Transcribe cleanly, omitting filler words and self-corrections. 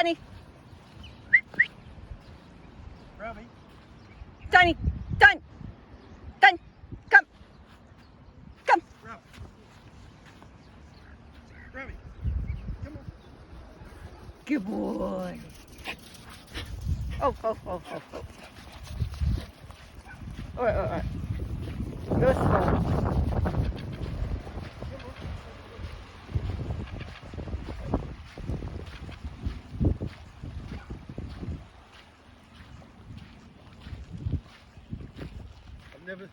Johnny, Robbie. Johnny, John, John, come, come. Robbie. Robbie. Come on. Good boy. Oh, oh, oh, oh, oh. All right, all right. Go slow. I've never